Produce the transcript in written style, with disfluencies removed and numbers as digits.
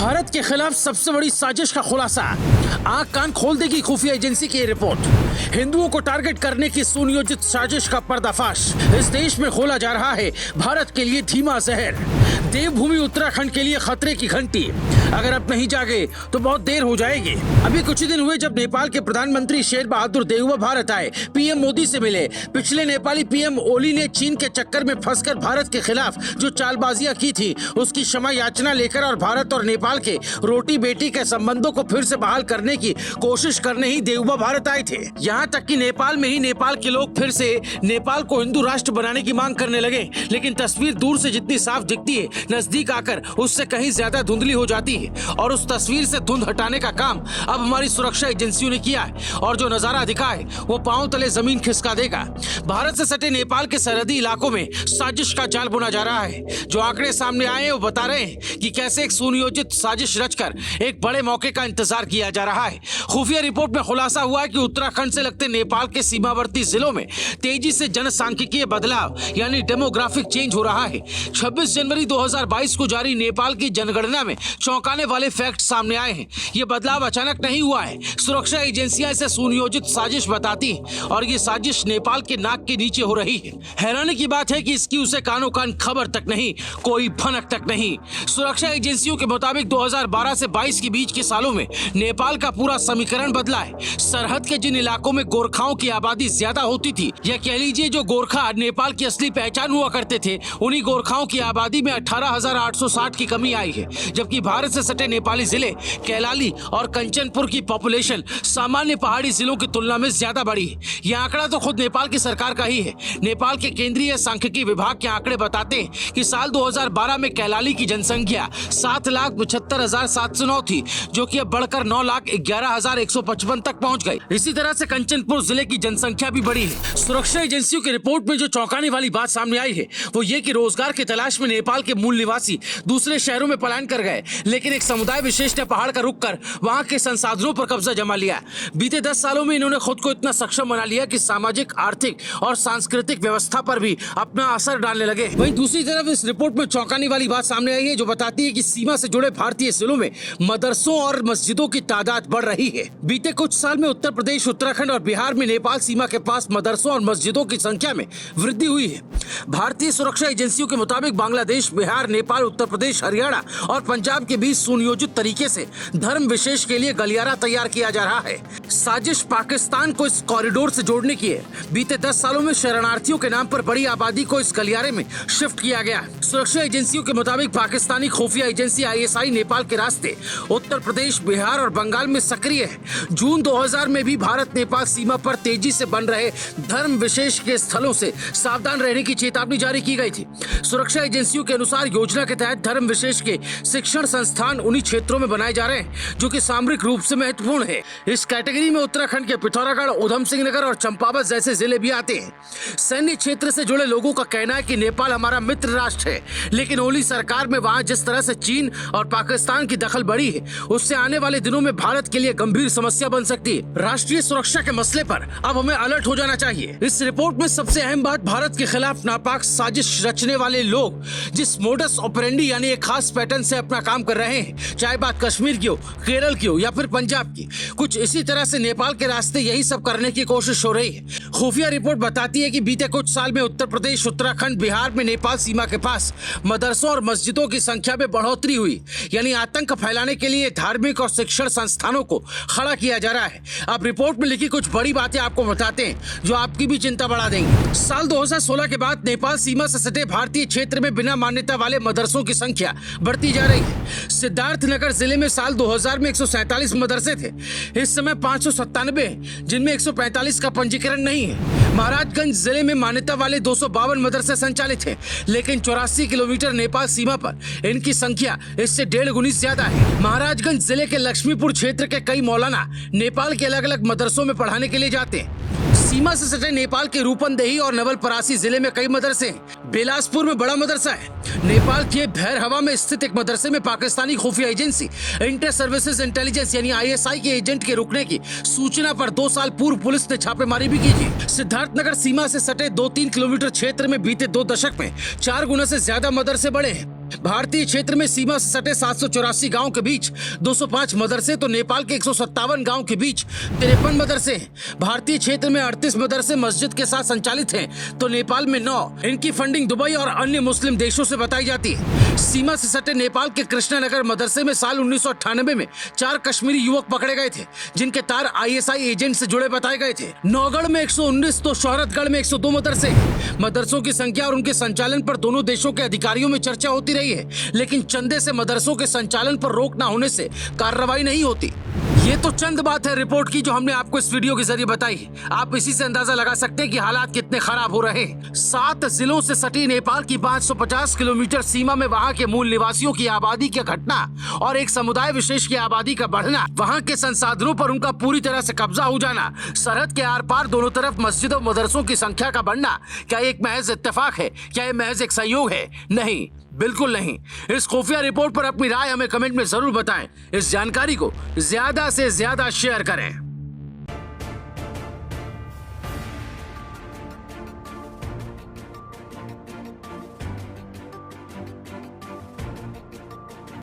भारत के खिलाफ सबसे बड़ी साजिश का खुलासा, आंख कान खोल देगी खुफिया एजेंसी की रिपोर्ट। हिंदुओं को टारगेट करने की सुनियोजित साजिश का पर्दाफाश। इस देश में खोला जा रहा है भारत के लिए धीमा जहर। देवभूमि उत्तराखंड के लिए खतरे की घंटी। अगर अब नहीं जागे तो बहुत देर हो जाएगी। अभी कुछ ही दिन हुए जब नेपाल के प्रधानमंत्री शेर बहादुर देउवा भारत आए, पीएम मोदी से मिले। पिछले नेपाली पीएम ओली ने चीन के चक्कर में फंसकर भारत के खिलाफ जो चालबाजियां की थी उसकी क्षमा याचना लेकर और भारत और नेपाल के रोटी बेटी के संबंधों को फिर से बहाल करने की कोशिश करने ही देउवा भारत आए थे। यहाँ तक कि नेपाल में ही नेपाल के लोग फिर से नेपाल को हिंदू राष्ट्र बनाने की मांग करने लगे। लेकिन तस्वीर दूर से जितनी साफ दिखती है, नजदीक आकर उससे कहीं ज्यादा धुंधली हो जाती है। और उस तस्वीर से धुंध हटाने का काम अब हमारी सुरक्षा एजेंसियों ने किया है। और जो नजारा दिखा है वो पांव तले जमीन खिसका देगा। भारत से सटे नेपाल के सरहदी इलाकों में साजिश का जाल बुना जा रहा है। जो आंकड़े सामने आए हैं वो बता रहे हैं कि कैसे एक सुनियोजित साजिश रचकर एक बड़े मौके का इंतजार किया जा रहा है। खुफिया रिपोर्ट में खुलासा हुआ है कि उत्तराखंड से लगते नेपाल के सीमावर्ती जिलों में तेजी से जनसांख्यिकीय बदलाव यानी डेमोग्राफिक चेंज हो रहा है। 26 जनवरी 2022 को जारी नेपाल की जनगणना में चौंकाने वाले फैक्ट सामने आए हैं। ये बदलाव अचानक नहीं हुआ है। सुरक्षा एजेंसियां इसे सुनियोजित साजिश बताती हैं और ये साजिश नेपाल के नाक के नीचे हो रही है। हैरानी की बात है कि इसकी उसे कानो कान खबर तक नहीं, कोई भनक तक नहीं। सुरक्षा एजेंसियों के मुताबिक 2012 से 22 के बीच के सालों में नेपाल का पूरा समीकरण बदला है। सरहद के जिन इलाकों में गोरखाओं की आबादी ज्यादा होती थी, या कह लीजिए जो गोरखा नेपाल की असली पहचान हुआ करते थे, उन्हीं गोरखाओं की आबादी में 18,860 की कमी आई है। जबकि भारत से सटे नेपाली जिले कैलाली और कंचनपुर की पॉपुलेशन सामान्य पहाड़ी जिलों की तुलना में ज्यादा बढ़ी है। यह आंकड़ा तो खुद नेपाल की सरकार का ही है। नेपाल के केंद्रीय सांख्यिकी विभाग के आंकड़े बताते हैं कि साल 2012 में कैलाली की जनसंख्या 7,75,709 थी, जो कि अब बढ़कर 9,11,155 तक पहुंच गई। इसी तरह से कंचनपुर जिले की जनसंख्या भी बढ़ी है। सुरक्षा एजेंसियों की रिपोर्ट में जो चौंकाने वाली बात सामने आई है वो ये कि रोजगार की तलाश में नेपाल के मूल निवासी दूसरे शहरों में पलायन कर गए, लेकिन एक समुदाय विशेष ने पहाड़ का रुख कर वहां के संसाधनों पर कब्जा जमा लिया। बीते 10 सालों में इन्होंने खुद को इतना सक्षम बना लिया कि सामाजिक, आर्थिक और सांस्कृतिक व्यवस्था पर भी अपना असर डालने लगे। वहीं दूसरी तरफ इस रिपोर्ट में चौंकाने वाली बात सामने आई है जो बताती है कि सीमा से जुड़े भारतीय जिलों में मदरसों और मस्जिदों की तादाद बढ़ रही है। बीते कुछ साल में उत्तर प्रदेश, उत्तराखंड और बिहार में नेपाल सीमा के पास मदरसों और मस्जिदों की संख्या में वृद्धि हुई है। भारतीय सुरक्षा एजेंसियों के मुताबिक बांग्लादेश, बिहार, नेपाल, उत्तर प्रदेश, हरियाणा और पंजाब के बीच सुनियोजित तरीके से धर्म विशेष के लिए गलियारा तैयार किया जा रहा है। साजिश पाकिस्तान को इस कॉरिडोर से जोड़ने की है। बीते 10 सालों में शरणार्थियों के नाम पर बड़ी आबादी को इस गलियारे में शिफ्ट किया गया। सुरक्षा एजेंसियों के मुताबिक पाकिस्तानी खुफिया एजेंसी ISI नेपाल के रास्ते उत्तर प्रदेश, बिहार और बंगाल में सक्रिय है। जून 2000 में भी भारत नेपाल सीमा पर तेजी से बन रहे धर्म विशेष के स्थलों से सावधान रहने की चेतावनी जारी की गई थी। सुरक्षा एजेंसियों के अनुसार योजना के तहत धर्म विशेष के शिक्षण संस्थान उन्हीं क्षेत्रों में बनाए जा रहे हैं जो कि सामरिक रूप से महत्वपूर्ण है। इस कैटेगरी में उत्तराखंड के पिथौरागढ़, उधम सिंह नगर और चंपावत जैसे जिले भी आते हैं। सैन्य क्षेत्र से जुड़े लोगों का कहना है कि नेपाल हमारा मित्र राष्ट्र है, लेकिन ओली सरकार में वहाँ जिस तरह से चीन और पाकिस्तान की दखल बढ़ी है, उससे आने वाले दिनों में भारत के लिए गंभीर समस्या बन सकती है। राष्ट्रीय सुरक्षा के मसले पर अब हमें अलर्ट हो जाना चाहिए। इस रिपोर्ट में सबसे अहम बात, भारत के खिलाफ नापाक साजिश रचने वाले लोग जिस मोडस ऑपरेंडी यानी एक खास पैटर्न से अपना काम कर रहे हैं, चाहे बात कश्मीर की हो, केरल की हो या फिर पंजाब की, कुछ इसी तरह से नेपाल के रास्ते यही सब करने की कोशिश हो रही है। खुफिया रिपोर्ट बताती है कि बीते कुछ साल में उत्तर प्रदेश, उत्तराखंड, बिहार में नेपाल सीमा के पास मदरसों और मस्जिदों की संख्या में बढ़ोतरी हुई, यानी आतंक फैलाने के लिए धार्मिक और शिक्षण संस्थानों को खड़ा किया जा रहा है। अब रिपोर्ट में लिखी कुछ बड़ी बातें आपको बताते हैं जो आपकी भी चिंता बढ़ा देंगी। साल 2016 के बाद नेपाल सीमा से सटे भारतीय क्षेत्र में बिना मान्यता वाले मदरसों की संख्या बढ़ती जा रही है। सिद्धार्थनगर जिले में साल 2000 में 147 मदरसे थे, इस समय 597 हैं, जिनमें 145 का पंजीकरण नहीं है। महाराजगंज जिले में मान्यता वाले 252 मदरसे संचालित हैं, लेकिन 84 किलोमीटर नेपाल सीमा पर इनकी संख्या इससे 1.5 गुनी ज्यादा है। महाराजगंज जिले के लक्ष्मीपुर क्षेत्र के कई मौलाना नेपाल के अलग अलग मदरसों में पढ़ाने के लिए जाते हैं। सीमा से सटे नेपाल के रूपंदेही और नवलपरासी जिले में कई मदरसे हैं। बिलासपुर में बड़ा मदरसा है। नेपाल के भैरहवा में स्थित एक मदरसे में पाकिस्तानी खुफिया एजेंसी इंटर सर्विसेज इंटेलिजेंस यानी ISI के एजेंट के रुकने की सूचना पर 2 साल पूर्व पुलिस ने छापेमारी भी की थी। सिद्धार्थनगर सीमा से सटे 2-3 किलोमीटर क्षेत्र में बीते 2 दशक में 4 गुना से ज्यादा मदरसे बढ़े हैं। भारतीय क्षेत्र में सीमा से सटे 784 गांव के बीच 205 मदरसे तो नेपाल के 157 गांव के बीच 53 मदरसे हैं। भारतीय क्षेत्र में 38 मदरसे मस्जिद के साथ संचालित हैं तो नेपाल में 9। इनकी फंडिंग दुबई और अन्य मुस्लिम देशों से बताई जाती है। सीमा से सटे नेपाल के कृष्णानगर मदरसे में साल 1998 में 4 कश्मीरी युवक पकड़े गए थे जिनके तार ISI एजेंट से जुड़े बताए गए थे। नौगढ़ में 119 तो शोहरतगढ़ में 102 मदरसे। मदरसों की संख्या और उनके संचालन पर दोनों देशों के अधिकारियों में चर्चा होती रही है, लेकिन चंदे से मदरसों के संचालन पर रोक न होने से कार्रवाई नहीं होती। ये तो चंद बात है रिपोर्ट की जो हमने आपको इस वीडियो के जरिए बताई है। आप इसी से अंदाजा लगा सकते हैं कि हालात कितने खराब हो रहे हैं। 7 जिलों से सटी नेपाल की 550 किलोमीटर सीमा में वहां के मूल निवासियों की आबादी की घटना और एक समुदाय विशेष की आबादी का बढ़ना, वहां के संसाधनों पर उनका पूरी तरह से कब्जा हो जाना, सरहद के आर पार दोनों तरफ मस्जिदों मदरसों की संख्या का बढ़ना, क्या एक महज इत्तेफाक है? क्या ये महज एक संयोग है? नहीं, बिल्कुल नहीं। इस खुफिया रिपोर्ट पर अपनी राय हमें कमेंट में जरूर बताएं। इस जानकारी को ज्यादा से ज्यादा शेयर करें।